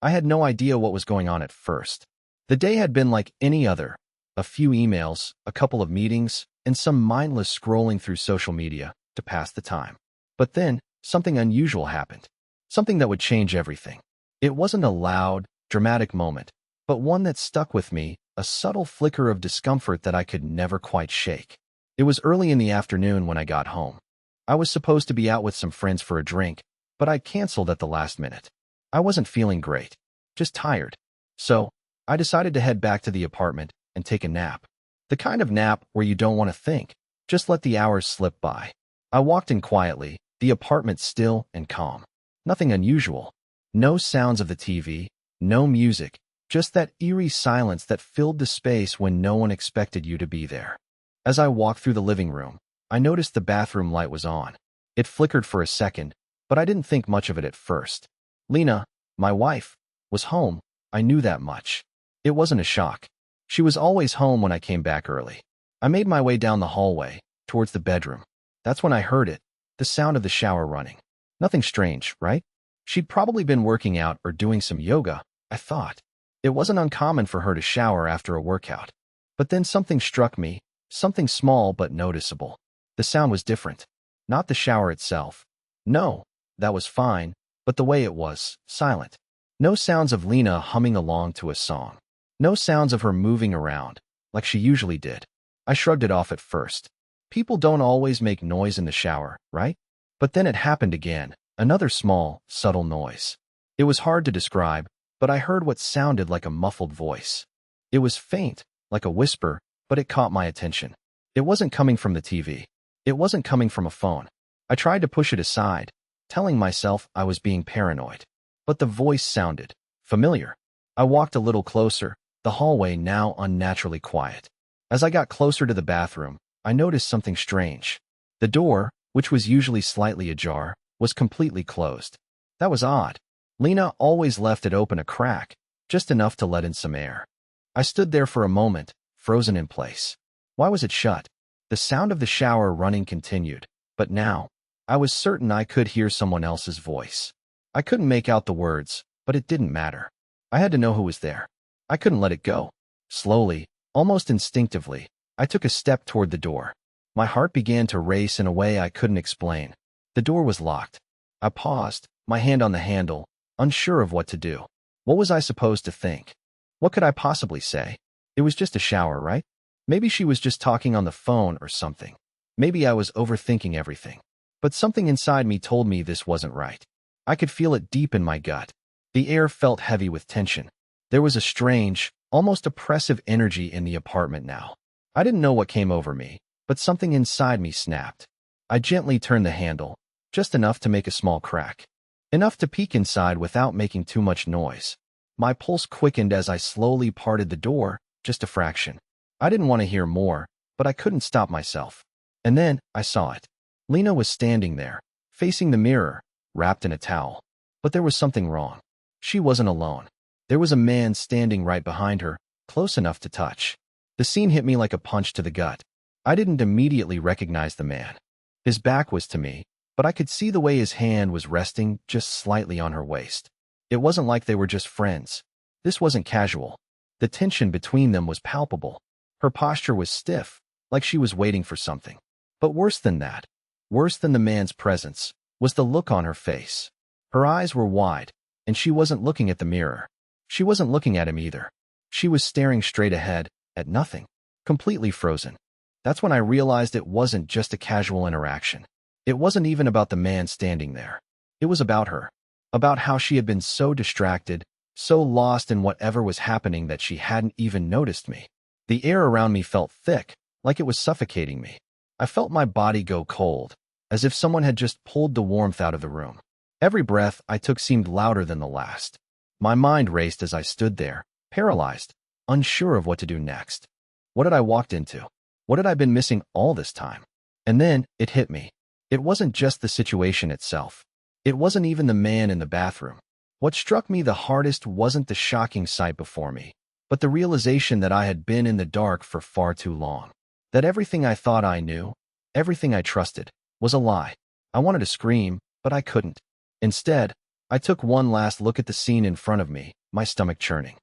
I had no idea what was going on at first. The day had been like any other. A few emails, a couple of meetings, and some mindless scrolling through social media to pass the time. But then, something unusual happened. Something that would change everything. It wasn't a loud, dramatic moment, but one that stuck with me, a subtle flicker of discomfort that I could never quite shake. It was early in the afternoon when I got home. I was supposed to be out with some friends for a drink, but I canceled at the last minute. I wasn't feeling great, just tired. So, I decided to head back to the apartment and take a nap. The kind of nap where you don't want to think, just let the hours slip by. I walked in quietly, the apartment still and calm. Nothing unusual. No sounds of the TV, no music, just that eerie silence that filled the space when no one expected you to be there. As I walked through the living room, I noticed the bathroom light was on. It flickered for a second, but I didn't think much of it at first. Lina, my wife, was home. I knew that much. It wasn't a shock. She was always home when I came back early. I made my way down the hallway, towards the bedroom. That's when I heard it, the sound of the shower running. Nothing strange, right? She'd probably been working out or doing some yoga, I thought. It wasn't uncommon for her to shower after a workout. But then something struck me, something small but noticeable. The sound was different. Not the shower itself. No, that was fine, but the way it was, silent. No sounds of Lina humming along to a song. No sounds of her moving around, like she usually did. I shrugged it off at first. People don't always make noise in the shower, right? But then it happened again, another small, subtle noise. It was hard to describe, but I heard what sounded like a muffled voice. It was faint, like a whisper, but it caught my attention. It wasn't coming from the TV. It wasn't coming from a phone. I tried to push it aside, telling myself I was being paranoid. But the voice sounded familiar. I walked a little closer, the hallway now unnaturally quiet. As I got closer to the bathroom, I noticed something strange. The door, which was usually slightly ajar, was completely closed. That was odd. Lina always left it open a crack, just enough to let in some air. I stood there for a moment, frozen in place. Why was it shut? The sound of the shower running continued, but now, I was certain I could hear someone else's voice. I couldn't make out the words, but it didn't matter. I had to know who was there. I couldn't let it go. Slowly, almost instinctively, I took a step toward the door. My heart began to race in a way I couldn't explain. The door was locked. I paused, my hand on the handle, unsure of what to do. What was I supposed to think? What could I possibly say? It was just a shower, right? Maybe she was just talking on the phone or something. Maybe I was overthinking everything. But something inside me told me this wasn't right. I could feel it deep in my gut. The air felt heavy with tension. There was a strange, almost oppressive energy in the apartment now. I didn't know what came over me, but something inside me snapped. I gently turned the handle, just enough to make a small crack. Enough to peek inside without making too much noise. My pulse quickened as I slowly parted the door, just a fraction. I didn't want to hear more, but I couldn't stop myself. And then, I saw it. Lina was standing there, facing the mirror, wrapped in a towel. But there was something wrong. She wasn't alone. There was a man standing right behind her, close enough to touch. The scene hit me like a punch to the gut. I didn't immediately recognize the man. His back was to me, but I could see the way his hand was resting just slightly on her waist. It wasn't like they were just friends. This wasn't casual. The tension between them was palpable. Her posture was stiff, like she was waiting for something. But worse than that, worse than the man's presence, was the look on her face. Her eyes were wide, and she wasn't looking at the mirror. She wasn't looking at him either. She was staring straight ahead, at nothing, completely frozen. That's when I realized it wasn't just a casual interaction. It wasn't even about the man standing there. It was about her, about how she had been so distracted, so lost in whatever was happening that she hadn't even noticed me. The air around me felt thick, like it was suffocating me. I felt my body go cold, as if someone had just pulled the warmth out of the room. Every breath I took seemed louder than the last. My mind raced as I stood there, paralyzed, unsure of what to do next. What had I walked into? What had I been missing all this time? And then it hit me. It wasn't just the situation itself. It wasn't even the man in the bathroom. What struck me the hardest wasn't the shocking sight before me, but the realization that I had been in the dark for far too long. That everything I thought I knew, everything I trusted, was a lie. I wanted to scream, but I couldn't. Instead, I took one last look at the scene in front of me, my stomach churning.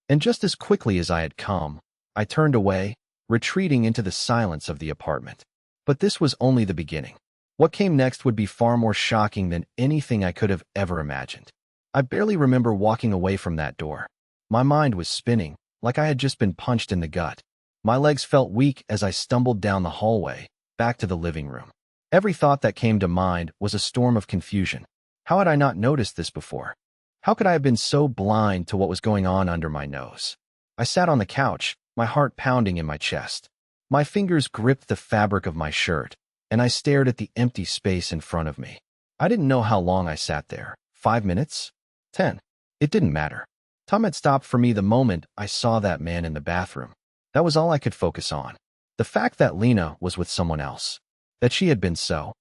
And just as quickly as I had come, I turned away, retreating into the silence of the apartment. But this was only the beginning. What came next would be far more shocking than anything I could have ever imagined. I barely remember walking away from that door. My mind was spinning, like I had just been punched in the gut. My legs felt weak as I stumbled down the hallway, back to the living room. Every thought that came to mind was a storm of confusion. How had I not noticed this before? How could I have been so blind to what was going on under my nose? I sat on the couch, my heart pounding in my chest. My fingers gripped the fabric of my shirt, and I stared at the empty space in front of me. I didn't know how long I sat there. 5 minutes? 10? It didn't matter. Time had stopped for me the moment I saw that man in the bathroom. That was all I could focus on. The fact that Lina was with someone else. That she had been so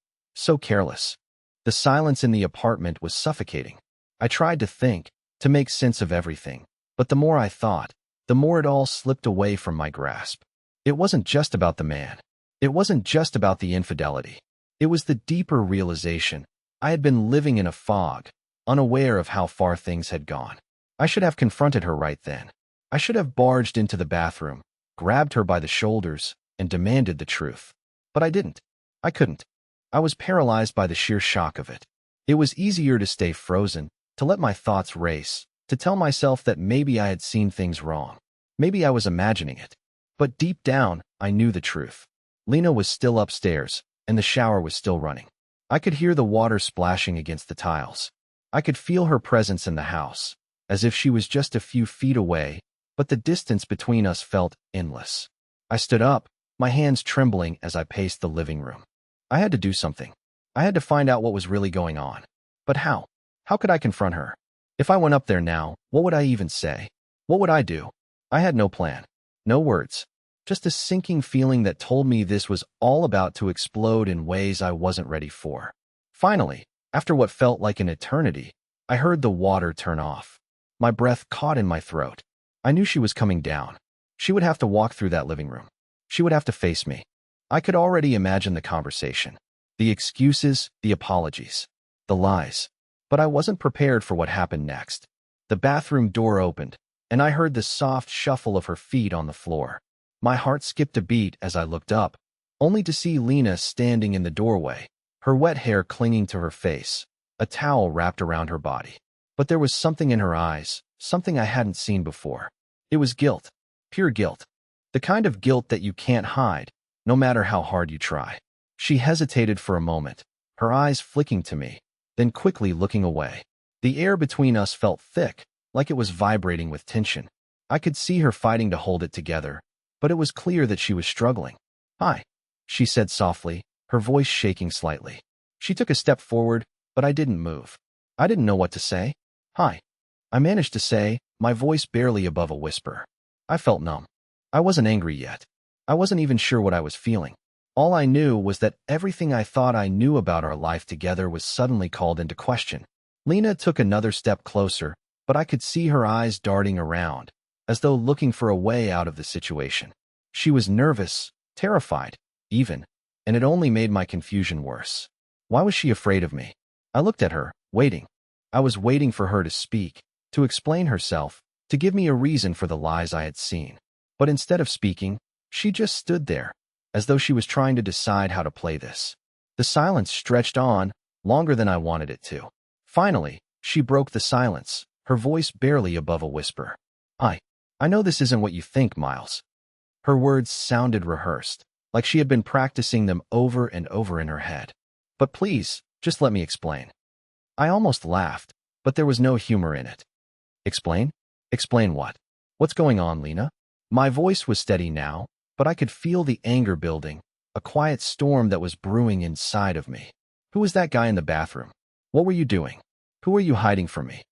careless. The silence in the apartment was suffocating. I tried to think, to make sense of everything, but the more I thought, the more it all slipped away from my grasp. It wasn't just about the man. It wasn't just about the infidelity. It was the deeper realization. I had been living in a fog, unaware of how far things had gone. I should have confronted her right then. I should have barged into the bathroom, grabbed her by the shoulders, and demanded the truth. But I didn't. I couldn't. I was paralyzed by the sheer shock of it. It was easier to stay frozen, to let my thoughts race, to tell myself that maybe I had seen things wrong. Maybe I was imagining it. But deep down, I knew the truth. Lina was still upstairs, and the shower was still running. I could hear the water splashing against the tiles. I could feel her presence in the house, as if she was just a few feet away, but the distance between us felt endless. I stood up, my hands trembling as I paced the living room. I had to do something. I had to find out what was really going on. But how? How could I confront her? If I went up there now, what would I even say? What would I do? I had no plan. No words. Just a sinking feeling that told me this was all about to explode in ways I wasn't ready for. Finally, after what felt like an eternity, I heard the water turn off. My breath caught in my throat. I knew she was coming down. She would have to walk through that living room. She would have to face me. I could already imagine the conversation, the excuses, the apologies, the lies. But I wasn't prepared for what happened next. The bathroom door opened, and I heard the soft shuffle of her feet on the floor. My heart skipped a beat as I looked up, only to see Lina standing in the doorway, her wet hair clinging to her face, a towel wrapped around her body. But there was something in her eyes, something I hadn't seen before. It was guilt, pure guilt. The kind of guilt that you can't hide, no matter how hard you try. She hesitated for a moment, her eyes flicking to me, then quickly looking away. The air between us felt thick, like it was vibrating with tension. I could see her fighting to hold it together, but it was clear that she was struggling. "Hi," she said softly, her voice shaking slightly. She took a step forward, but I didn't move. I didn't know what to say. "Hi," I managed to say, my voice barely above a whisper. I felt numb. I wasn't angry yet. I wasn't even sure what I was feeling. All I knew was that everything I thought I knew about our life together was suddenly called into question. Lina took another step closer, but I could see her eyes darting around, as though looking for a way out of the situation. She was nervous, terrified, even, and it only made my confusion worse. Why was she afraid of me? I looked at her, waiting. I was waiting for her to speak, to explain herself, to give me a reason for the lies I had seen. But instead of speaking, she just stood there, as though she was trying to decide how to play this. The silence stretched on, longer than I wanted it to. Finally, she broke the silence, her voice barely above a whisper. I know this isn't what you think, Miles." Her words sounded rehearsed, like she had been practicing them over and over in her head. "But please, just let me explain." I almost laughed, but there was no humor in it. "Explain? Explain what? What's going on, Lina?" My voice was steady now, but I could feel the anger building, a quiet storm that was brewing inside of me. "Who was that guy in the bathroom? What were you doing? Who were you hiding from me?"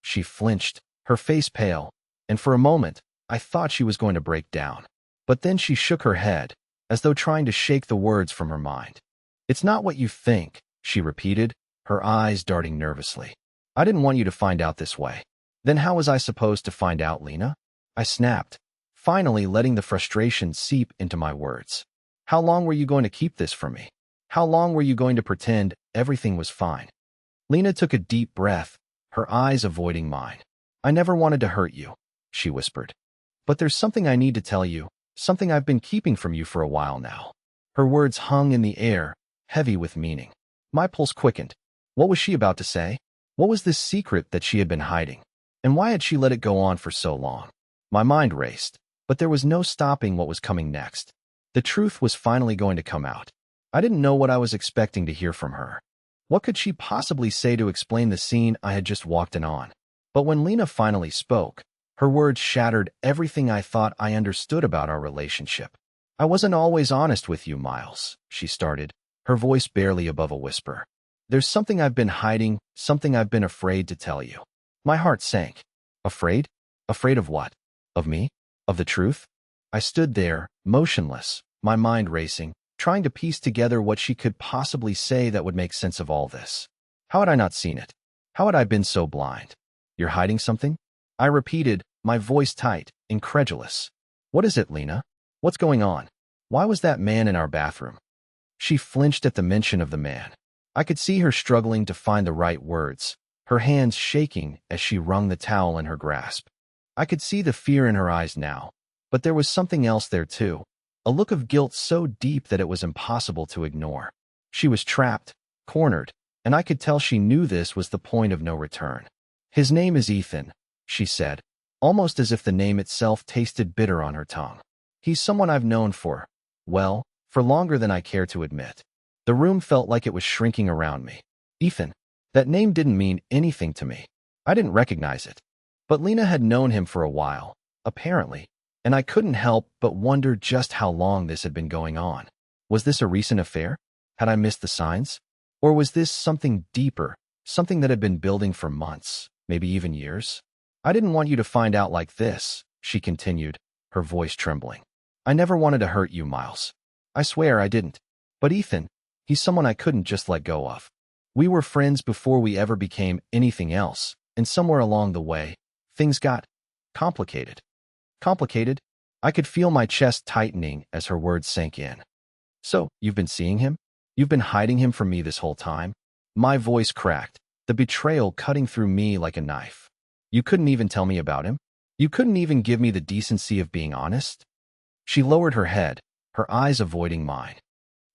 She flinched, her face pale, and for a moment, I thought she was going to break down. But then she shook her head, as though trying to shake the words from her mind. "It's not what you think," she repeated, her eyes darting nervously. "I didn't want you to find out this way." "Then how was I supposed to find out, Lina?" I snapped, finally letting the frustration seep into my words. "How long were you going to keep this from me? How long were you going to pretend everything was fine?" Lina took a deep breath, her eyes avoiding mine. I never wanted to hurt you, she whispered. But there's something I need to tell you, something I've been keeping from you for a while now. Her words hung in the air, heavy with meaning. My pulse quickened. What was she about to say? What was this secret that she had been hiding? And why had she let it go on for so long? My mind raced, but there was no stopping what was coming next. The truth was finally going to come out. I didn't know what I was expecting to hear from her. What could she possibly say to explain the scene I had just walked in on? But when Lina finally spoke, her words shattered everything I thought I understood about our relationship. I wasn't always honest with you, Miles, she started, her voice barely above a whisper. There's something I've been hiding, something I've been afraid to tell you. My heart sank. Afraid? Afraid of what? Of me? Of the truth? I stood there, motionless, my mind racing, trying to piece together what she could possibly say that would make sense of all this. How had I not seen it? How had I been so blind? You're hiding something? I repeated, my voice tight, incredulous. What is it, Lina? What's going on? Why was that man in our bathroom? She flinched at the mention of the man. I could see her struggling to find the right words, her hands shaking as she wrung the towel in her grasp. I could see the fear in her eyes now, but there was something else there too, a look of guilt so deep that it was impossible to ignore. She was trapped, cornered, and I could tell she knew this was the point of no return. His name is Ethan, she said, almost as if the name itself tasted bitter on her tongue. He's someone I've known for, well, for longer than I care to admit. The room felt like it was shrinking around me. Ethan. That name didn't mean anything to me. I didn't recognize it. But Lina had known him for a while, apparently, and I couldn't help but wonder just how long this had been going on. Was this a recent affair? Had I missed the signs? Or was this something deeper, something that had been building for months, maybe even years? I didn't want you to find out like this, she continued, her voice trembling. I never wanted to hurt you, Miles. I swear I didn't. But Ethan, he's someone I couldn't just let go of. We were friends before we ever became anything else, and somewhere along the way, things got complicated. Complicated? I could feel my chest tightening as her words sank in. So, you've been seeing him? You've been hiding him from me this whole time? My voice cracked, the betrayal cutting through me like a knife. You couldn't even tell me about him? You couldn't even give me the decency of being honest? She lowered her head, her eyes avoiding mine.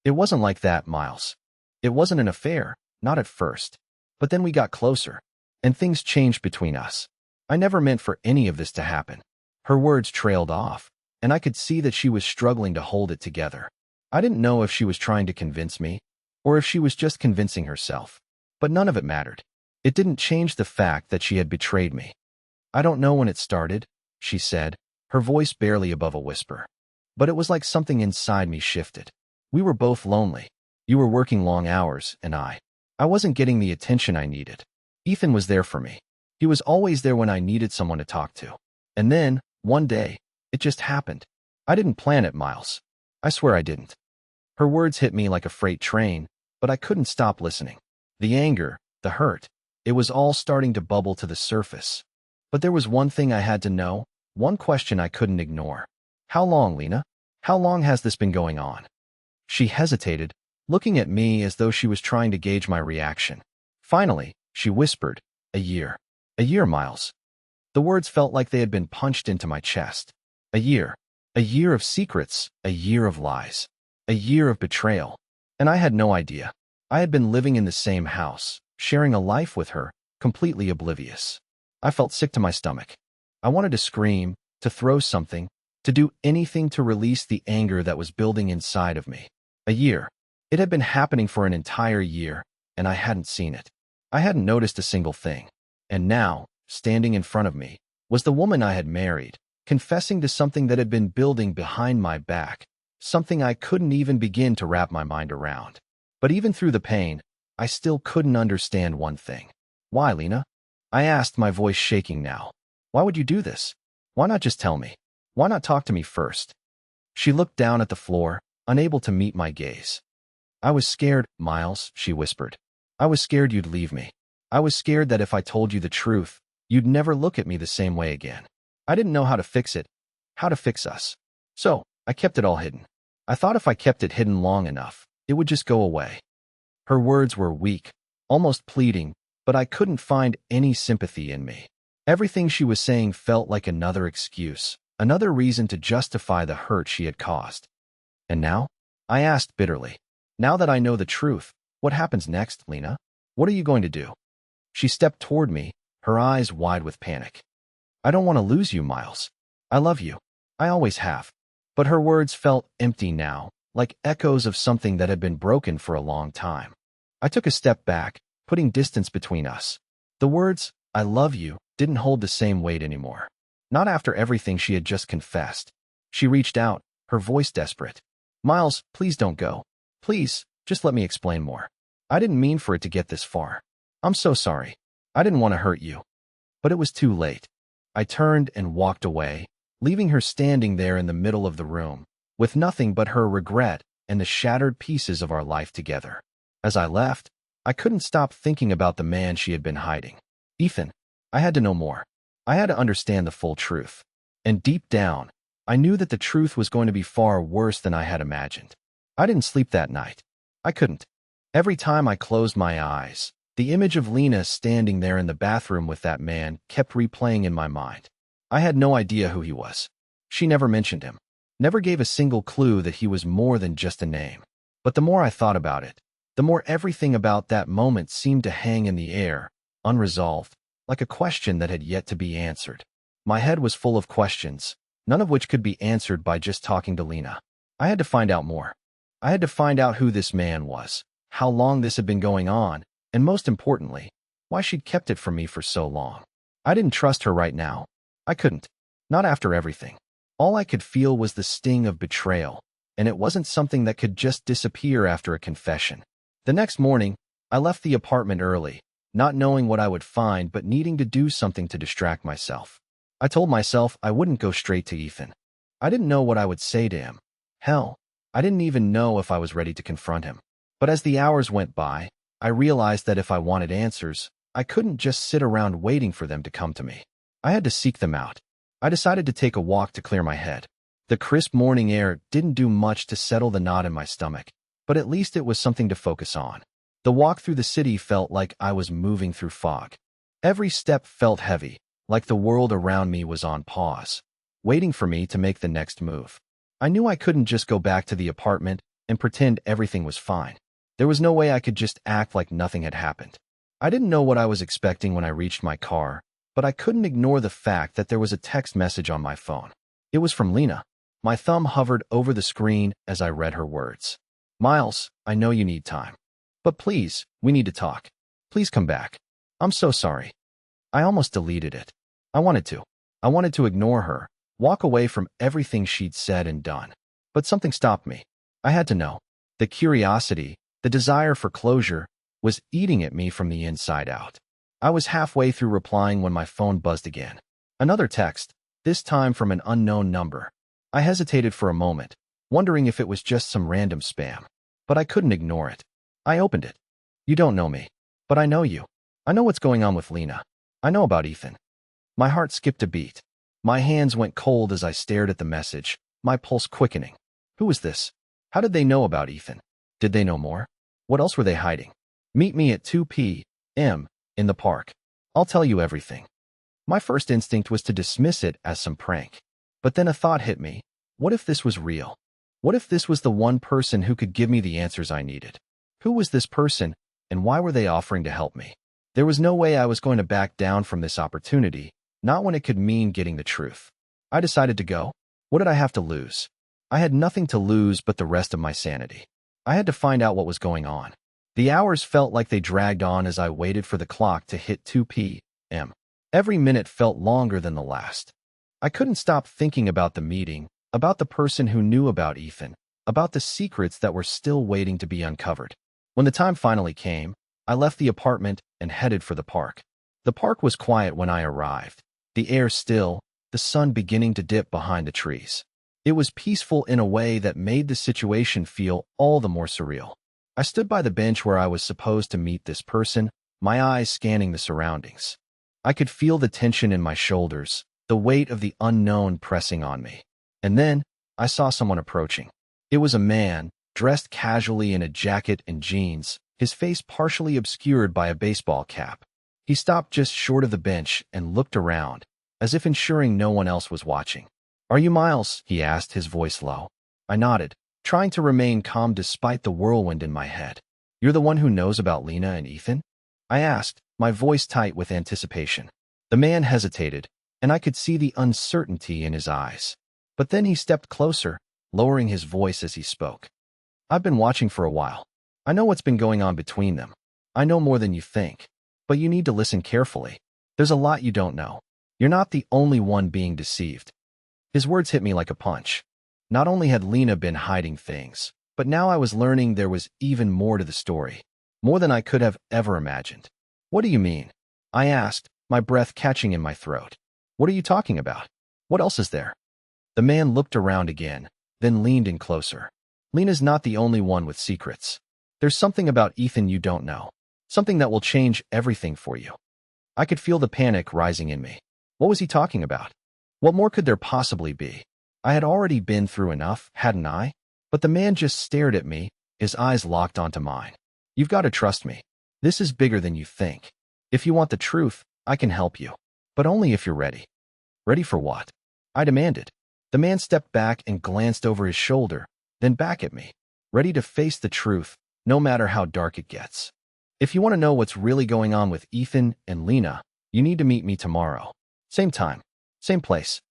It wasn't like that, Miles. It wasn't an affair, not at first. But then we got closer, and things changed between us. I never meant for any of this to happen. Her words trailed off, and I could see that she was struggling to hold it together. I didn't know if she was trying to convince me, or if she was just convincing herself. But none of it mattered. It didn't change the fact that she had betrayed me. I don't know when it started, she said, her voice barely above a whisper. But it was like something inside me shifted. We were both lonely. You were working long hours, and I wasn't getting the attention I needed. Ethan was there for me. He was always there when I needed someone to talk to. And then, one day, it just happened. I didn't plan it, Miles. I swear I didn't. Her words hit me like a freight train, but I couldn't stop listening. The anger, the hurt, it was all starting to bubble to the surface. But there was one thing I had to know, one question I couldn't ignore. How long, Lina? How long has this been going on? She hesitated, looking at me as though she was trying to gauge my reaction. Finally, she whispered, a year. A year, Miles. The words felt like they had been punched into my chest. A year. A year of secrets, a year of lies, a year of betrayal. And I had no idea. I had been living in the same house, sharing a life with her, completely oblivious. I felt sick to my stomach. I wanted to scream, to throw something, to do anything to release the anger that was building inside of me. A year. It had been happening for an entire year, and I hadn't seen it. I hadn't noticed a single thing. And now, standing in front of me, was the woman I had married, confessing to something that had been building behind my back, something I couldn't even begin to wrap my mind around. But even through the pain, I still couldn't understand one thing. Why, Lina? I asked, my voice shaking now. Why would you do this? Why not just tell me? Why not talk to me first? She looked down at the floor, unable to meet my gaze. I was scared, Miles, she whispered. I was scared you'd leave me. I was scared that if I told you the truth, you'd never look at me the same way again. I didn't know how to fix it, how to fix us. So, I kept it all hidden. I thought if I kept it hidden long enough, it would just go away. Her words were weak, almost pleading, but I couldn't find any sympathy in me. Everything she was saying felt like another excuse, another reason to justify the hurt she had caused. And now? I asked bitterly. Now that I know the truth, what happens next, Lina? What are you going to do? She stepped toward me, her eyes wide with panic. I don't want to lose you, Miles. I love you. I always have. But her words felt empty now, like echoes of something that had been broken for a long time. I took a step back, putting distance between us. The words, I love you, didn't hold the same weight anymore. Not after everything she had just confessed. She reached out, her voice desperate. Miles, please don't go. Please, just let me explain more. I didn't mean for it to get this far. I'm so sorry. I didn't want to hurt you. But it was too late. I turned and walked away, leaving her standing there in the middle of the room, with nothing but her regret and the shattered pieces of our life together. As I left, I couldn't stop thinking about the man she had been hiding. Ethan. I had to know more. I had to understand the full truth. And deep down, I knew that the truth was going to be far worse than I had imagined. I didn't sleep that night. I couldn't. Every time I closed my eyes, the image of Lina standing there in the bathroom with that man kept replaying in my mind. I had no idea who he was. She never mentioned him, never gave a single clue that he was more than just a name. But the more I thought about it, the more everything about that moment seemed to hang in the air, unresolved, like a question that had yet to be answered. My head was full of questions, none of which could be answered by just talking to Lina. I had to find out more. I had to find out who this man was, how long this had been going on, and most importantly, why she'd kept it from me for so long. I didn't trust her right now. I couldn't. Not after everything. All I could feel was the sting of betrayal, and it wasn't something that could just disappear after a confession. The next morning, I left the apartment early, not knowing what I would find but needing to do something to distract myself. I told myself I wouldn't go straight to Ethan. I didn't know what I would say to him. Hell, I didn't even know if I was ready to confront him. But as the hours went by, I realized that if I wanted answers, I couldn't just sit around waiting for them to come to me. I had to seek them out. I decided to take a walk to clear my head. The crisp morning air didn't do much to settle the knot in my stomach, but at least it was something to focus on. The walk through the city felt like I was moving through fog. Every step felt heavy, like the world around me was on pause, waiting for me to make the next move. I knew I couldn't just go back to the apartment and pretend everything was fine. There was no way I could just act like nothing had happened. I didn't know what I was expecting when I reached my car, but I couldn't ignore the fact that there was a text message on my phone. It was from Lina. My thumb hovered over the screen as I read her words. Miles, I know you need time. But please, we need to talk. Please come back. I'm so sorry. I almost deleted it. I wanted to. I wanted to ignore her, walk away from everything she'd said and done. But something stopped me. I had to know. The curiosity, the desire for closure, was eating at me from the inside out. I was halfway through replying when my phone buzzed again. Another text, this time from an unknown number. I hesitated for a moment, wondering if it was just some random spam. But I couldn't ignore it. I opened it. You don't know me, but I know you. I know what's going on with Lina. I know about Ethan. My heart skipped a beat. My hands went cold as I stared at the message, my pulse quickening. Who was this? How did they know about Ethan? Did they know more? What else were they hiding? Meet me at 2 p.m. in the park. I'll tell you everything. My first instinct was to dismiss it as some prank. But then a thought hit me. What if this was real? What if this was the one person who could give me the answers I needed? Who was this person, and why were they offering to help me? There was no way I was going to back down from this opportunity, not when it could mean getting the truth. I decided to go. What did I have to lose? I had nothing to lose but the rest of my sanity. I had to find out what was going on. The hours felt like they dragged on as I waited for the clock to hit 2 p.m. Every minute felt longer than the last. I couldn't stop thinking about the meeting, about the person who knew about Ethan, about the secrets that were still waiting to be uncovered. When the time finally came, I left the apartment and headed for the park. The park was quiet when I arrived, the air still, the sun beginning to dip behind the trees. It was peaceful in a way that made the situation feel all the more surreal. I stood by the bench where I was supposed to meet this person, my eyes scanning the surroundings. I could feel the tension in my shoulders, the weight of the unknown pressing on me. And then, I saw someone approaching. It was a man, dressed casually in a jacket and jeans, his face partially obscured by a baseball cap. He stopped just short of the bench and looked around, as if ensuring no one else was watching. "Are you Miles?" he asked, his voice low. I nodded, trying to remain calm despite the whirlwind in my head. "You're the one who knows about Lina and Ethan?" I asked, my voice tight with anticipation. The man hesitated, and I could see the uncertainty in his eyes. But then he stepped closer, lowering his voice as he spoke. "I've been watching for a while. I know what's been going on between them. I know more than you think. But you need to listen carefully. There's a lot you don't know. You're not the only one being deceived." His words hit me like a punch. Not only had Lina been hiding things, but now I was learning there was even more to the story. More than I could have ever imagined. "What do you mean?" I asked, my breath catching in my throat. "What are you talking about? What else is there?" The man looked around again, then leaned in closer. "Lina's not the only one with secrets. There's something about Ethan you don't know. Something that will change everything for you." I could feel the panic rising in me. What was he talking about? What more could there possibly be? I had already been through enough, hadn't I? But the man just stared at me, his eyes locked onto mine. "You've got to trust me. This is bigger than you think. If you want the truth, I can help you. But only if you're ready." "Ready for what?" I demanded. The man stepped back and glanced over his shoulder, then back at me. "Ready to face the truth, no matter how dark it gets. If you want to know what's really going on with Ethan and Lina, you need to meet me tomorrow. Same time, same place."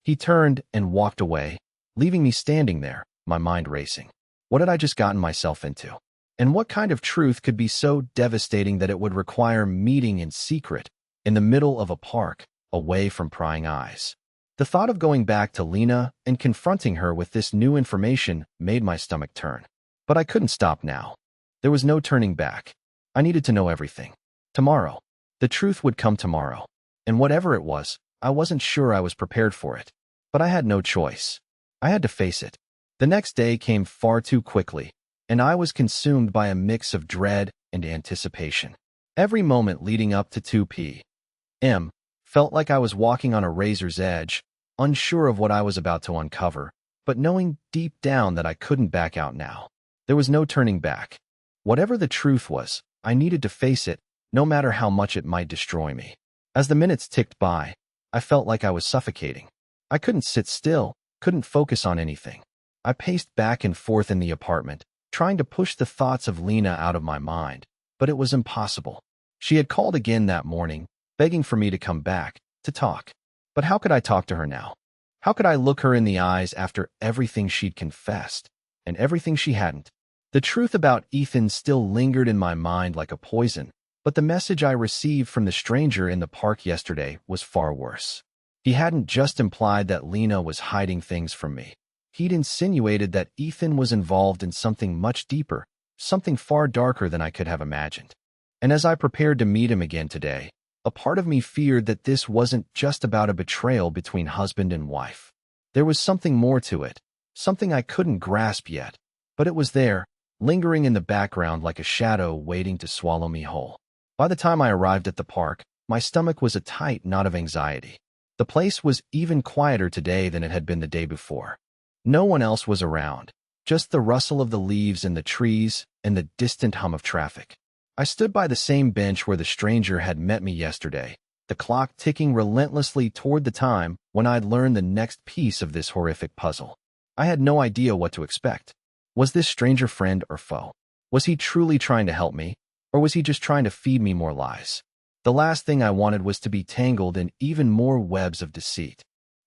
He turned and walked away, leaving me standing there, my mind racing. What had I just gotten myself into? And what kind of truth could be so devastating that it would require meeting in secret, in the middle of a park, away from prying eyes? The thought of going back to Lina and confronting her with this new information made my stomach turn. But I couldn't stop now. There was no turning back. I needed to know everything. Tomorrow. The truth would come tomorrow. And whatever it was, I wasn't sure I was prepared for it. But I had no choice. I had to face it. The next day came far too quickly, and I was consumed by a mix of dread and anticipation. Every moment leading up to 2 p.m. felt like I was walking on a razor's edge, unsure of what I was about to uncover, but knowing deep down that I couldn't back out now. There was no turning back. Whatever the truth was, I needed to face it, no matter how much it might destroy me. As the minutes ticked by, I felt like I was suffocating. I couldn't sit still, couldn't focus on anything. I paced back and forth in the apartment, trying to push the thoughts of Lina out of my mind, but it was impossible. She had called again that morning, begging for me to come back, to talk. But how could I talk to her now? How could I look her in the eyes after everything she'd confessed, and everything she hadn't? The truth about Ethan still lingered in my mind like a poison, but the message I received from the stranger in the park yesterday was far worse. He hadn't just implied that Lina was hiding things from me. He'd insinuated that Ethan was involved in something much deeper, something far darker than I could have imagined. And as I prepared to meet him again today, a part of me feared that this wasn't just about a betrayal between husband and wife. There was something more to it, something I couldn't grasp yet, but it was there, lingering in the background like a shadow waiting to swallow me whole. By the time I arrived at the park, my stomach was a tight knot of anxiety. The place was even quieter today than it had been the day before. No one else was around, just the rustle of the leaves in the trees and the distant hum of traffic. I stood by the same bench where the stranger had met me yesterday, the clock ticking relentlessly toward the time when I'd learn the next piece of this horrific puzzle. I had no idea what to expect. Was this stranger friend or foe? Was he truly trying to help me, or was he just trying to feed me more lies? The last thing I wanted was to be tangled in even more webs of deceit.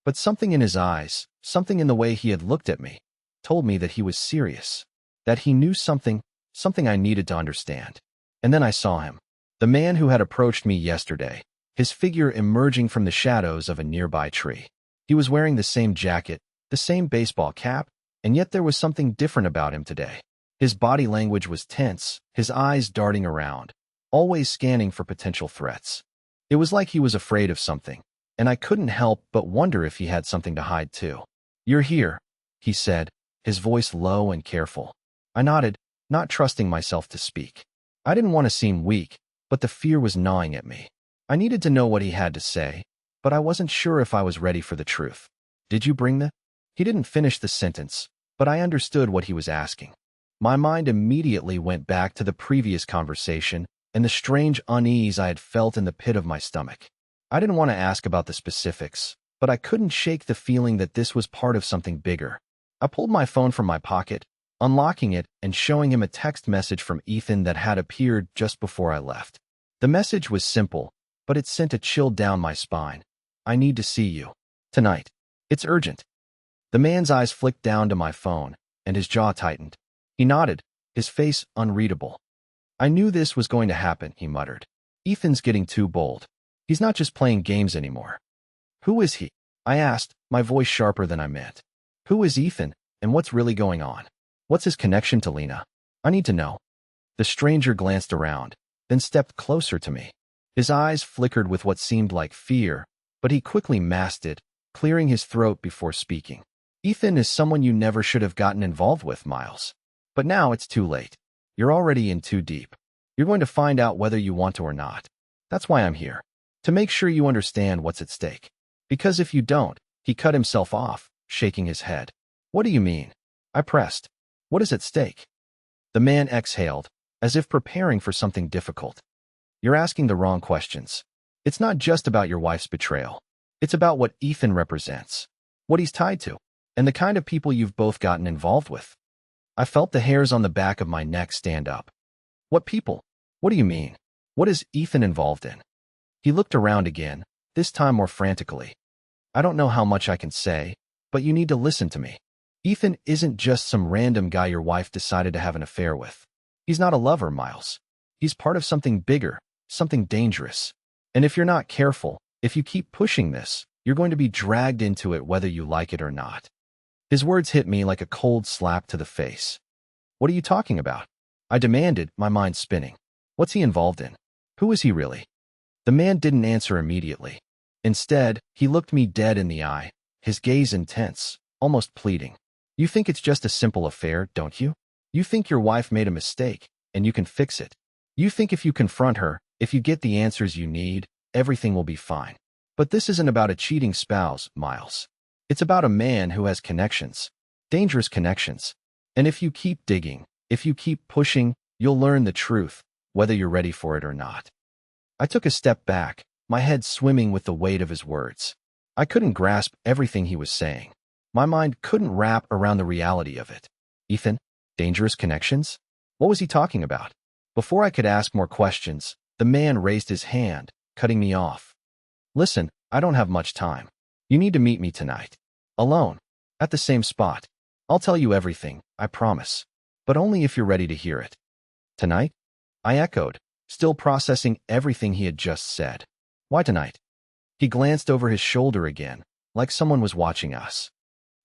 But something in his eyes, something in the way he had looked at me, told me that he was serious, that he knew something I needed to understand. And then I saw him, the man who had approached me yesterday, his figure emerging from the shadows of a nearby tree. He was wearing the same jacket, the same baseball cap, and yet there was something different about him today. His body language was tense, his eyes darting around, always scanning for potential threats. It was like he was afraid of something, and I couldn't help but wonder if he had something to hide too. "You're here," he said, his voice low and careful. I nodded, not trusting myself to speak. I didn't want to seem weak, but the fear was gnawing at me. I needed to know what he had to say, but I wasn't sure if I was ready for the truth. "Did you bring the—" He didn't finish the sentence, but I understood what he was asking. My mind immediately went back to the previous conversation, and the strange unease I had felt in the pit of my stomach. I didn't want to ask about the specifics, but I couldn't shake the feeling that this was part of something bigger. I pulled my phone from my pocket, unlocking it and showing him a text message from Ethan that had appeared just before I left. The message was simple, but it sent a chill down my spine. I need to see you. Tonight. It's urgent. The man's eyes flicked down to my phone, and his jaw tightened. He nodded, his face unreadable. I knew this was going to happen, he muttered. Ethan's getting too bold. He's not just playing games anymore. Who is he? I asked, my voice sharper than I meant. Who is Ethan, and what's really going on? What's his connection to Lina? I need to know. The stranger glanced around, then stepped closer to me. His eyes flickered with what seemed like fear, but he quickly masked it, clearing his throat before speaking. Ethan is someone you never should have gotten involved with, Miles. But now it's too late. You're already in too deep. You're going to find out whether you want to or not. That's why I'm here. To make sure you understand what's at stake. Because if you don't, he cut himself off, shaking his head. What do you mean? I pressed. What is at stake? The man exhaled, as if preparing for something difficult. You're asking the wrong questions. It's not just about your wife's betrayal. It's about what Ethan represents, what he's tied to, and the kind of people you've both gotten involved with. I felt the hairs on the back of my neck stand up. What people? What do you mean? What is Ethan involved in? He looked around again, this time more frantically. I don't know how much I can say, but you need to listen to me. Ethan isn't just some random guy your wife decided to have an affair with. He's not a lover, Miles. He's part of something bigger, something dangerous. And if you're not careful, if you keep pushing this, you're going to be dragged into it whether you like it or not. His words hit me like a cold slap to the face. What are you talking about? I demanded, my mind spinning. What's he involved in? Who is he really? The man didn't answer immediately. Instead, he looked me dead in the eye, his gaze intense, almost pleading. You think it's just a simple affair, don't you? You think your wife made a mistake, and you can fix it. You think if you confront her, if you get the answers you need, everything will be fine. But this isn't about a cheating spouse, Miles. It's about a man who has connections, dangerous connections. And if you keep digging, if you keep pushing, you'll learn the truth, whether you're ready for it or not. I took a step back, my head swimming with the weight of his words. I couldn't grasp everything he was saying. My mind couldn't wrap around the reality of it. Ethan? Dangerous connections? What was he talking about? Before I could ask more questions, the man raised his hand, cutting me off. Listen, I don't have much time. You need to meet me tonight. Alone. At the same spot. I'll tell you everything, I promise. But only if you're ready to hear it. Tonight? I echoed, still processing everything he had just said. Why tonight? He glanced over his shoulder again, like someone was watching us.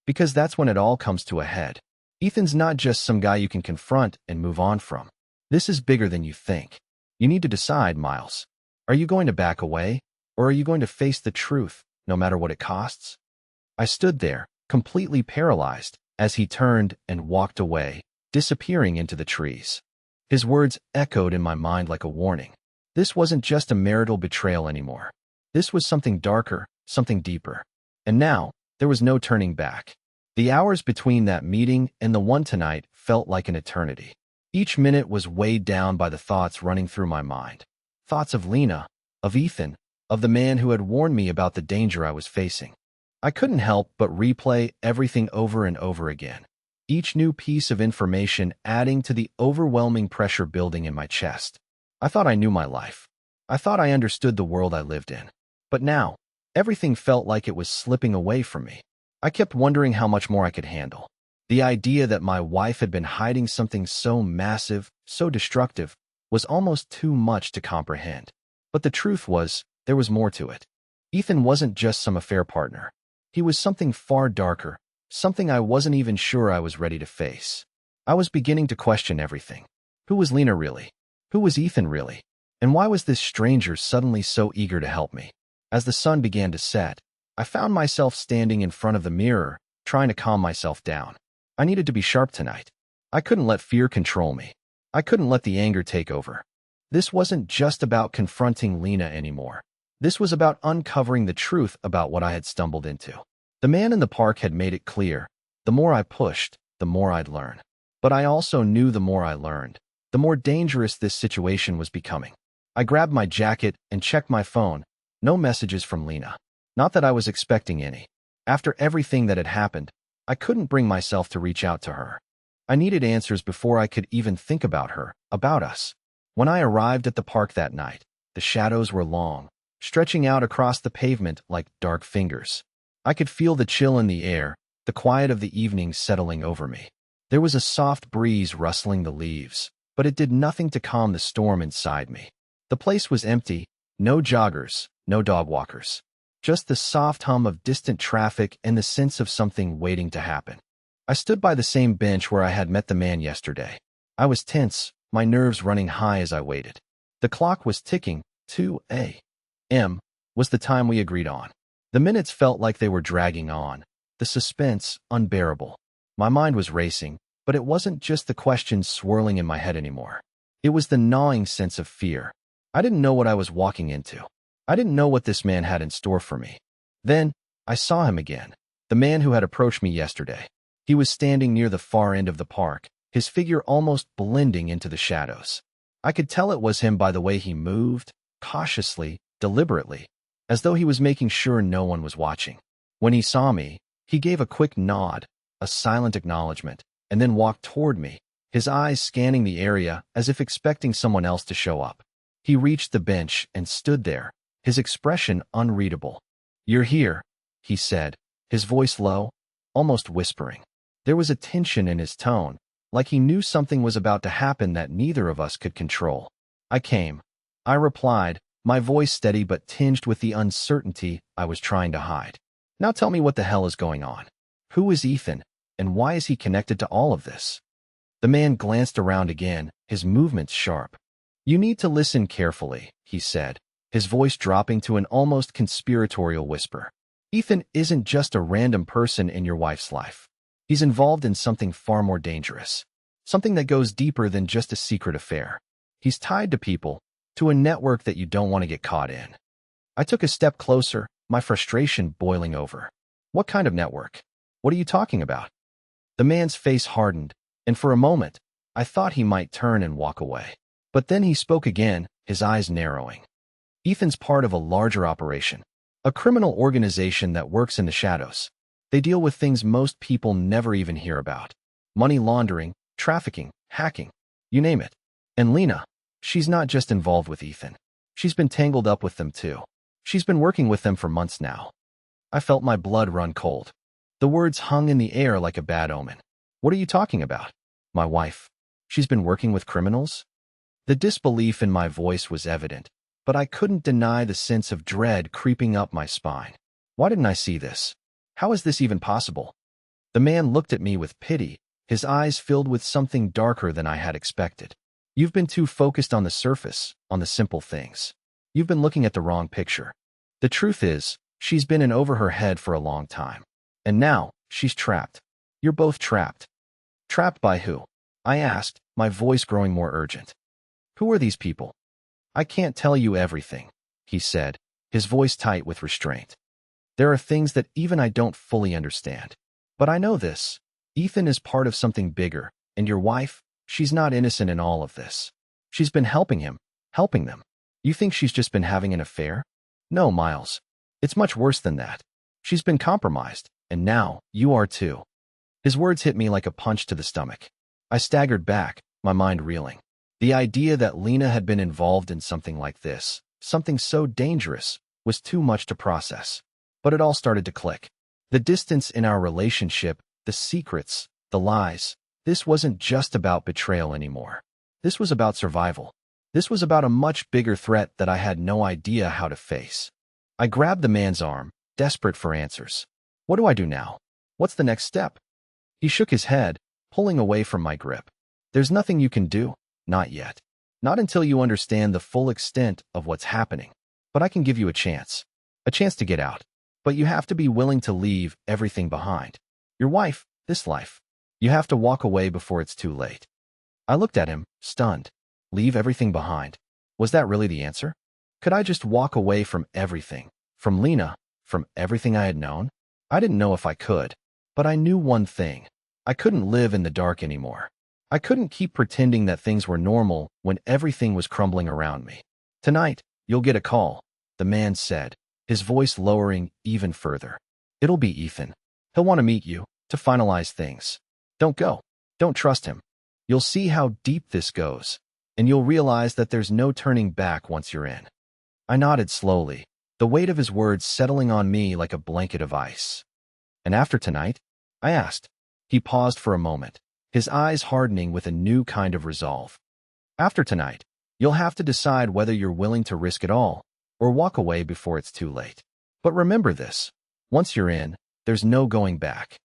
Because that's when it all comes to a head. Ethan's not just some guy you can confront and move on from. This is bigger than you think. You need to decide, Miles. Are you going to back away, or are you going to face the truth, no matter what it costs? I stood there, completely paralyzed, as he turned and walked away, disappearing into the trees. His words echoed in my mind like a warning. This wasn't just a marital betrayal anymore. This was something darker, something deeper. And now, there was no turning back. The hours between that meeting and the one tonight felt like an eternity. Each minute was weighed down by the thoughts running through my mind. Thoughts of Lina, of Ethan, of the man who had warned me about the danger I was facing. I couldn't help but replay everything over and over again, each new piece of information adding to the overwhelming pressure building in my chest. I thought I knew my life. I thought I understood the world I lived in. But now, everything felt like it was slipping away from me. I kept wondering how much more I could handle. The idea that my wife had been hiding something so massive, so destructive, was almost too much to comprehend. But the truth was, there was more to it. Ethan wasn't just some affair partner. He was something far darker, something I wasn't even sure I was ready to face. I was beginning to question everything. Who was Lina really? Who was Ethan really? And why was this stranger suddenly so eager to help me? As the sun began to set, I found myself standing in front of the mirror, trying to calm myself down. I needed to be sharp tonight. I couldn't let fear control me. I couldn't let the anger take over. This wasn't just about confronting Lina anymore. This was about uncovering the truth about what I had stumbled into. The man in the park had made it clear. The more I pushed, the more I'd learn. But I also knew the more I learned, the more dangerous this situation was becoming. I grabbed my jacket and checked my phone. No messages from Lina. Not that I was expecting any. After everything that had happened, I couldn't bring myself to reach out to her. I needed answers before I could even think about her, about us. When I arrived at the park that night, the shadows were long, stretching out across the pavement like dark fingers. I could feel the chill in the air, the quiet of the evening settling over me. There was a soft breeze rustling the leaves, but it did nothing to calm the storm inside me. The place was empty, no joggers, no dog walkers. Just the soft hum of distant traffic and the sense of something waiting to happen. I stood by the same bench where I had met the man yesterday. I was tense, my nerves running high as I waited. The clock was ticking. 2 a.m. was the time we agreed on. The minutes felt like they were dragging on, the suspense unbearable. My mind was racing, but it wasn't just the questions swirling in my head anymore. It was the gnawing sense of fear. I didn't know what I was walking into. I didn't know what this man had in store for me. Then, I saw him again, the man who had approached me yesterday. He was standing near the far end of the park, his figure almost blending into the shadows. I could tell it was him by the way he moved, cautiously, deliberately, as though he was making sure no one was watching. When he saw me, he gave a quick nod, a silent acknowledgement, and then walked toward me, his eyes scanning the area as if expecting someone else to show up. He reached the bench and stood there, his expression unreadable. "You're here," he said, his voice low, almost whispering. There was a tension in his tone, like he knew something was about to happen that neither of us could control. "I came," I replied, my voice steady but tinged with the uncertainty I was trying to hide. "Now tell me what the hell is going on. Who is Ethan, and why is he connected to all of this?" The man glanced around again, his movements sharp. "You need to listen carefully," he said, his voice dropping to an almost conspiratorial whisper. "Ethan isn't just a random person in your wife's life. He's involved in something far more dangerous, something that goes deeper than just a secret affair. He's tied to people, to a network that you don't want to get caught in." I took a step closer, my frustration boiling over. "What kind of network? What are you talking about?" The man's face hardened, and for a moment, I thought he might turn and walk away. But then he spoke again, his eyes narrowing. "Ethan's part of a larger operation, a criminal organization that works in the shadows. They deal with things most people never even hear about. Money laundering, trafficking, hacking, you name it. And Lina, she's not just involved with Ethan. She's been tangled up with them too. She's been working with them for months now." I felt my blood run cold. The words hung in the air like a bad omen. "What are you talking about? My wife? She's been working with criminals?" The disbelief in my voice was evident, but I couldn't deny the sense of dread creeping up my spine. Why didn't I see this? How is this even possible? The man looked at me with pity, his eyes filled with something darker than I had expected. "You've been too focused on the surface, on the simple things. You've been looking at the wrong picture. The truth is, she's been in over her head for a long time. And now, she's trapped. You're both trapped." "Trapped by who?" I asked, my voice growing more urgent. "Who are these people?" "I can't tell you everything," he said, his voice tight with restraint. "There are things that even I don't fully understand. But I know this. Ethan is part of something bigger, and your wife, she's not innocent in all of this. She's been helping him, helping them. You think she's just been having an affair? No, Miles. It's much worse than that. She's been compromised, and now you are too." His words hit me like a punch to the stomach. I staggered back, my mind reeling. The idea that Lina had been involved in something like this, something so dangerous, was too much to process. But it all started to click. The distance in our relationship, the secrets, the lies. This wasn't just about betrayal anymore. This was about survival. This was about a much bigger threat that I had no idea how to face. I grabbed the man's arm, desperate for answers. "What do I do now? What's the next step?" He shook his head, pulling away from my grip. "There's nothing you can do, not yet. Not until you understand the full extent of what's happening. But I can give you a chance to get out. But you have to be willing to leave everything behind. Your wife, this life. You have to walk away before it's too late." I looked at him, stunned. Leave everything behind. Was that really the answer? Could I just walk away from everything? From Lina? From everything I had known? I didn't know if I could. But I knew one thing. I couldn't live in the dark anymore. I couldn't keep pretending that things were normal when everything was crumbling around me. Tonight, you'll get a call, the man said, his voice lowering even further. It'll be Ethan. He'll want to meet you, to finalize things. Don't go. Don't trust him. You'll see how deep this goes, and you'll realize that there's no turning back once you're in. I nodded slowly, the weight of his words settling on me like a blanket of ice. And after tonight? I asked. He paused for a moment, his eyes hardening with a new kind of resolve. After tonight, you'll have to decide whether you're willing to risk it all, or walk away before it's too late. But remember this, once you're in, there's no going back.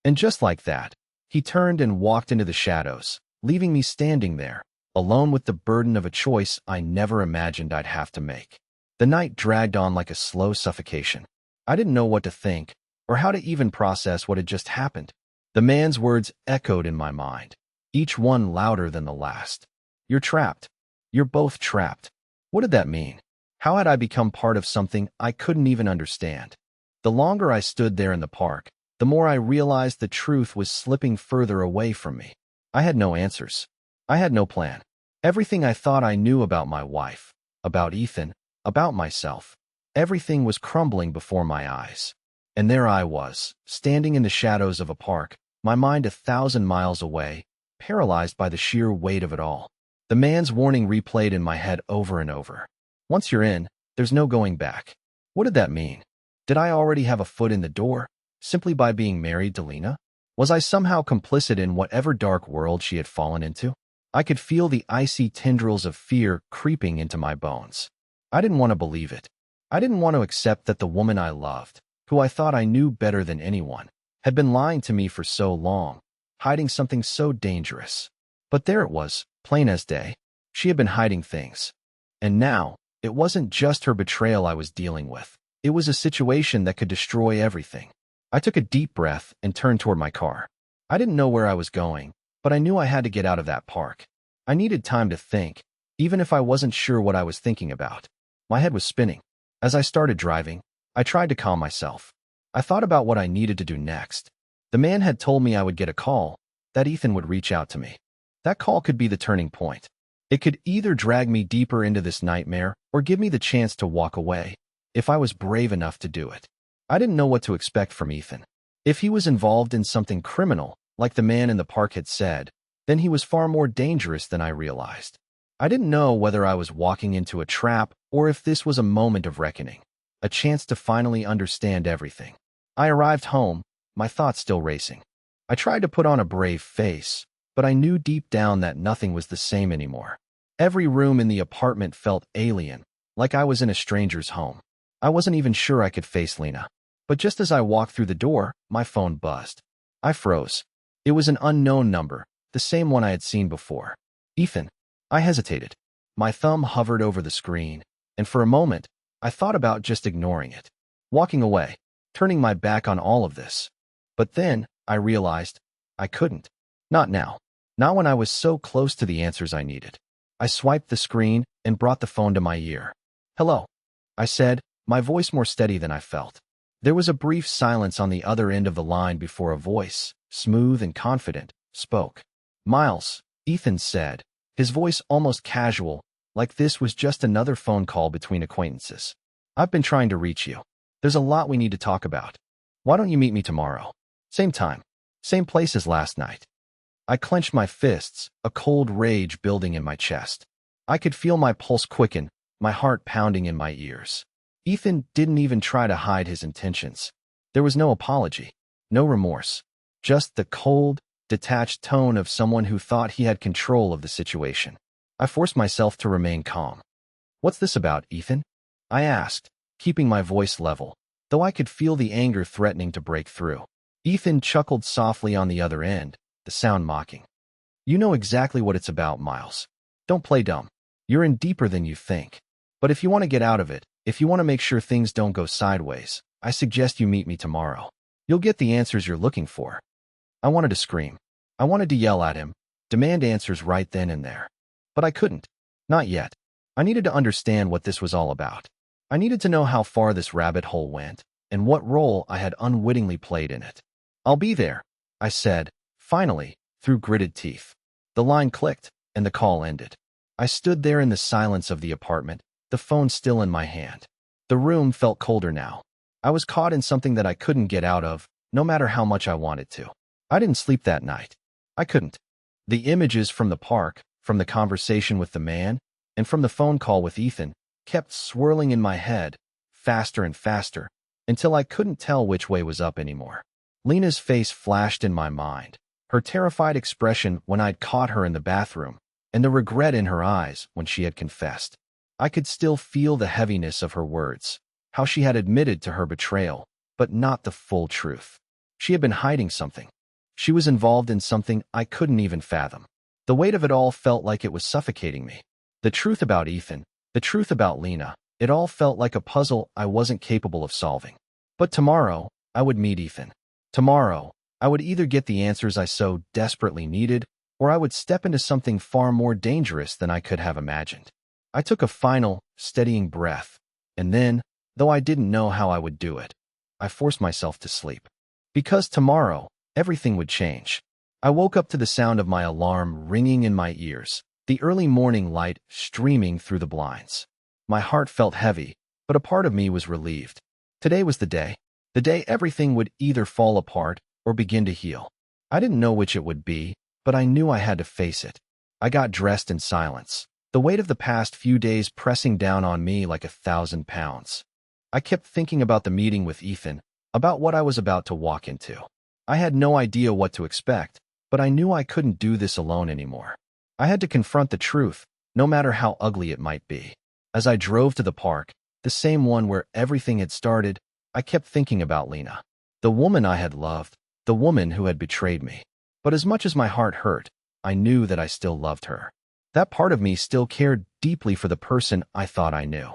And just like that, he turned and walked into the shadows, leaving me standing there, alone with the burden of a choice I never imagined I'd have to make. The night dragged on like a slow suffocation. I didn't know what to think, or how to even process what had just happened. The man's words echoed in my mind, each one louder than the last. You're trapped. You're both trapped. What did that mean? How had I become part of something I couldn't even understand? The longer I stood there in the park, the more I realized the truth was slipping further away from me. I had no answers. I had no plan. Everything I thought I knew about my wife, about Ethan, about myself, everything was crumbling before my eyes. And there I was, standing in the shadows of a park, my mind 1,000 miles away, paralyzed by the sheer weight of it all. The man's warning replayed in my head over and over. Once you're in, there's no going back. What did that mean? Did I already have a foot in the door, simply by being married to Lina? Was I somehow complicit in whatever dark world she had fallen into? I could feel the icy tendrils of fear creeping into my bones. I didn't want to believe it. I didn't want to accept that the woman I loved, who I thought I knew better than anyone, had been lying to me for so long, hiding something so dangerous. But there it was, plain as day. She had been hiding things. And now, it wasn't just her betrayal I was dealing with. It was a situation that could destroy everything. I took a deep breath and turned toward my car. I didn't know where I was going, but I knew I had to get out of that park. I needed time to think, even if I wasn't sure what I was thinking about. My head was spinning. As I started driving, I tried to calm myself. I thought about what I needed to do next. The man had told me I would get a call, that Ethan would reach out to me. That call could be the turning point. It could either drag me deeper into this nightmare or give me the chance to walk away, if I was brave enough to do it. I didn't know what to expect from Ethan. If he was involved in something criminal, like the man in the park had said, then he was far more dangerous than I realized. I didn't know whether I was walking into a trap or if this was a moment of reckoning, a chance to finally understand everything. I arrived home, my thoughts still racing. I tried to put on a brave face, but I knew deep down that nothing was the same anymore. Every room in the apartment felt alien, like I was in a stranger's home. I wasn't even sure I could face Lina. But just as I walked through the door, my phone buzzed. I froze. It was an unknown number, the same one I had seen before. Ethan. I hesitated. My thumb hovered over the screen, and for a moment, I thought about just ignoring it, walking away, turning my back on all of this. But then, I realized, I couldn't. Not now. Not when I was so close to the answers I needed. I swiped the screen and brought the phone to my ear. Hello, I said, my voice more steady than I felt. There was a brief silence on the other end of the line before a voice, smooth and confident, spoke. Miles, Ethan said, his voice almost casual, like this was just another phone call between acquaintances. I've been trying to reach you. There's a lot we need to talk about. Why don't you meet me tomorrow? Same time, same place as last night. I clenched my fists, a cold rage building in my chest. I could feel my pulse quicken, my heart pounding in my ears. Ethan didn't even try to hide his intentions. There was no apology, no remorse, just the cold, detached tone of someone who thought he had control of the situation. I forced myself to remain calm. What's this about, Ethan? I asked, keeping my voice level, though I could feel the anger threatening to break through. Ethan chuckled softly on the other end, the sound mocking. You know exactly what it's about, Miles. Don't play dumb. You're in deeper than you think. But if you want to get out of it, if you want to make sure things don't go sideways, I suggest you meet me tomorrow. You'll get the answers you're looking for. I wanted to scream. I wanted to yell at him, demand answers right then and there. But I couldn't. Not yet. I needed to understand what this was all about. I needed to know how far this rabbit hole went, and what role I had unwittingly played in it. I'll be there, I said, finally, through gritted teeth. The line clicked, and the call ended. I stood there in the silence of the apartment, the phone still in my hand. The room felt colder now. I was caught in something that I couldn't get out of, no matter how much I wanted to. I didn't sleep that night. I couldn't. The images from the park, from the conversation with the man, and from the phone call with Ethan, kept swirling in my head, faster and faster, until I couldn't tell which way was up anymore. Lina's face flashed in my mind, her terrified expression when I'd caught her in the bathroom, and the regret in her eyes when she had confessed. I could still feel the heaviness of her words, how she had admitted to her betrayal, but not the full truth. She had been hiding something. She was involved in something I couldn't even fathom. The weight of it all felt like it was suffocating me. The truth about Ethan, the truth about Lina, it all felt like a puzzle I wasn't capable of solving. But tomorrow, I would meet Ethan. Tomorrow, I would either get the answers I so desperately needed, or I would step into something far more dangerous than I could have imagined. I took a final, steadying breath, and then, though I didn't know how I would do it, I forced myself to sleep. Because tomorrow, everything would change. I woke up to the sound of my alarm ringing in my ears, the early morning light streaming through the blinds. My heart felt heavy, but a part of me was relieved. Today was the day everything would either fall apart or begin to heal. I didn't know which it would be, but I knew I had to face it. I got dressed in silence, the weight of the past few days pressing down on me like 1,000 pounds. I kept thinking about the meeting with Ethan, about what I was about to walk into. I had no idea what to expect, but I knew I couldn't do this alone anymore. I had to confront the truth, no matter how ugly it might be. As I drove to the park, the same one where everything had started, I kept thinking about Lina, the woman I had loved, the woman who had betrayed me. But as much as my heart hurt, I knew that I still loved her. That part of me still cared deeply for the person I thought I knew.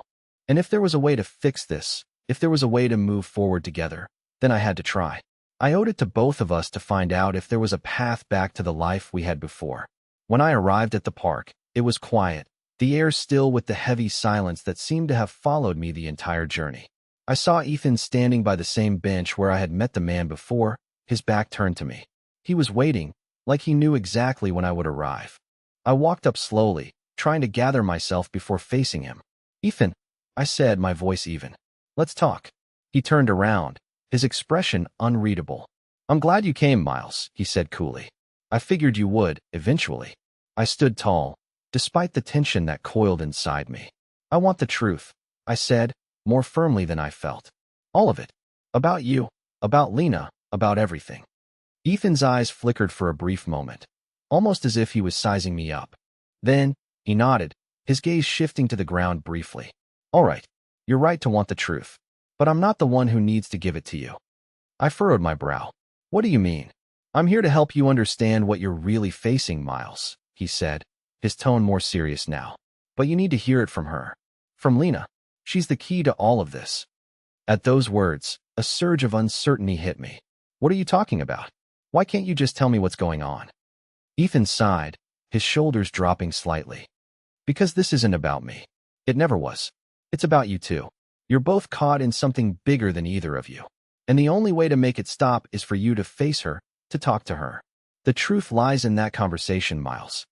And if there was a way to fix this, if there was a way to move forward together, then I had to try. I owed it to both of us to find out if there was a path back to the life we had before. When I arrived at the park, it was quiet, the air still with the heavy silence that seemed to have followed me the entire journey. I saw Ethan standing by the same bench where I had met the man before, his back turned to me. He was waiting, like he knew exactly when I would arrive. I walked up slowly, trying to gather myself before facing him. "Ethan," I said, my voice even. "Let's talk." He turned around, his expression unreadable. "I'm glad you came, Miles," he said coolly. "I figured you would, eventually." I stood tall, despite the tension that coiled inside me. "I want the truth," I said, more firmly than I felt. "All of it. About you, about Lina, about everything." Ethan's eyes flickered for a brief moment, almost as if he was sizing me up. Then, he nodded, his gaze shifting to the ground briefly. "All right, you're right to want the truth, but I'm not the one who needs to give it to you." I furrowed my brow. "What do you mean?" "I'm here to help you understand what you're really facing, Miles," he said, his tone more serious now. "But you need to hear it from her. From Lina. She's the key to all of this." At those words, a surge of uncertainty hit me. "What are you talking about? Why can't you just tell me what's going on?" Ethan sighed, his shoulders dropping slightly. "Because this isn't about me. It never was. It's about you two. You're both caught in something bigger than either of you. And the only way to make it stop is for you to face her, to talk to her. The truth lies in that conversation, Miles."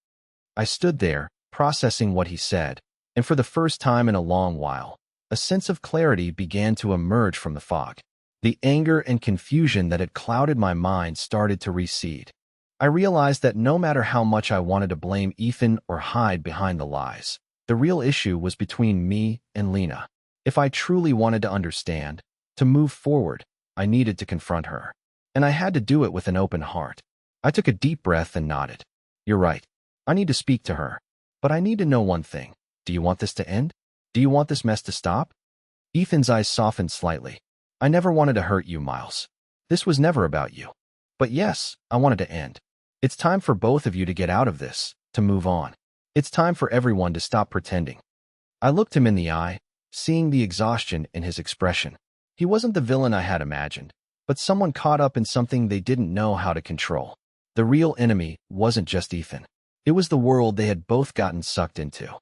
I stood there, processing what he said, and for the first time in a long while, a sense of clarity began to emerge from the fog. The anger and confusion that had clouded my mind started to recede. I realized that no matter how much I wanted to blame Ethan or hide behind the lies, the real issue was between me and Lina. If I truly wanted to understand, to move forward, I needed to confront her. And I had to do it with an open heart. I took a deep breath and nodded. "You're right. I need to speak to her. But I need to know one thing. Do you want this to end? Do you want this mess to stop?" Ethan's eyes softened slightly. "I never wanted to hurt you, Miles. This was never about you. But yes, I wanted to end. It's time for both of you to get out of this, to move on. It's time for everyone to stop pretending." I looked him in the eye, seeing the exhaustion in his expression. He wasn't the villain I had imagined, but someone caught up in something they didn't know how to control. The real enemy wasn't just Ethan. It was the world they had both gotten sucked into.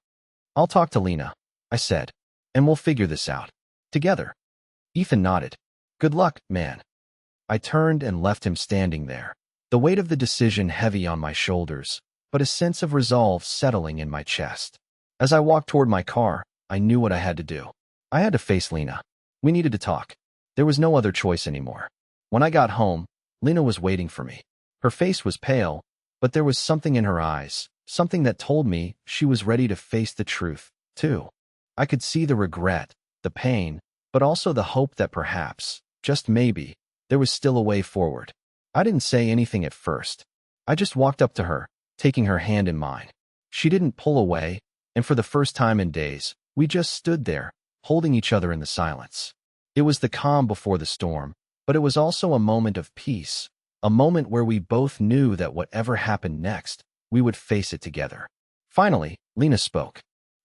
"I'll talk to Lina," I said, "and we'll figure this out. Together." Ethan nodded. "Good luck, man." I turned and left him standing there, the weight of the decision heavy on my shoulders, but a sense of resolve settling in my chest. As I walked toward my car, I knew what I had to do. I had to face Lina. We needed to talk. There was no other choice anymore. When I got home, Lina was waiting for me. Her face was pale, but there was something in her eyes, something that told me she was ready to face the truth, too. I could see the regret, the pain, but also the hope that perhaps, just maybe, there was still a way forward. I didn't say anything at first. I just walked up to her, taking her hand in mine. She didn't pull away, and for the first time in days, we just stood there, holding each other in the silence. It was the calm before the storm, but it was also a moment of peace, a moment where we both knew that whatever happened next, we would face it together. Finally, Lina spoke.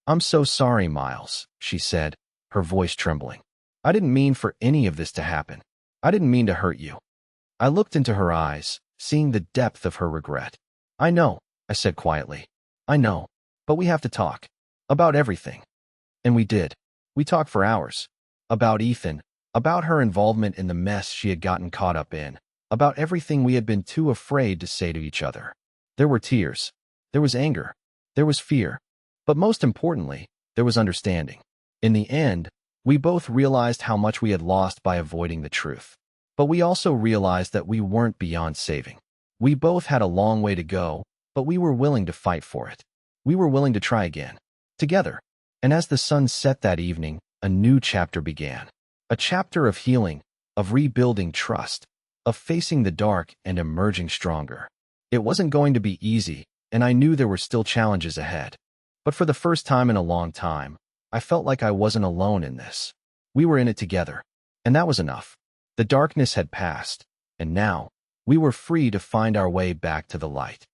"I'm so sorry, Miles," she said, her voice trembling. "I didn't mean for any of this to happen. I didn't mean to hurt you." I looked into her eyes, seeing the depth of her regret. "I know," I said quietly. "I know. But we have to talk. About everything." And we did. We talked for hours. About Ethan, about her involvement in the mess she had gotten caught up in, about everything we had been too afraid to say to each other. There were tears. There was anger. There was fear. But most importantly, there was understanding. In the end, we both realized how much we had lost by avoiding the truth. But we also realized that we weren't beyond saving. We both had a long way to go, but we were willing to fight for it. We were willing to try again. Together. And as the sun set that evening, a new chapter began. A chapter of healing, of rebuilding trust, of facing the dark and emerging stronger. It wasn't going to be easy, and I knew there were still challenges ahead. But for the first time in a long time, I felt like I wasn't alone in this. We were in it together, and that was enough. The darkness had passed, and now, we were free to find our way back to the light.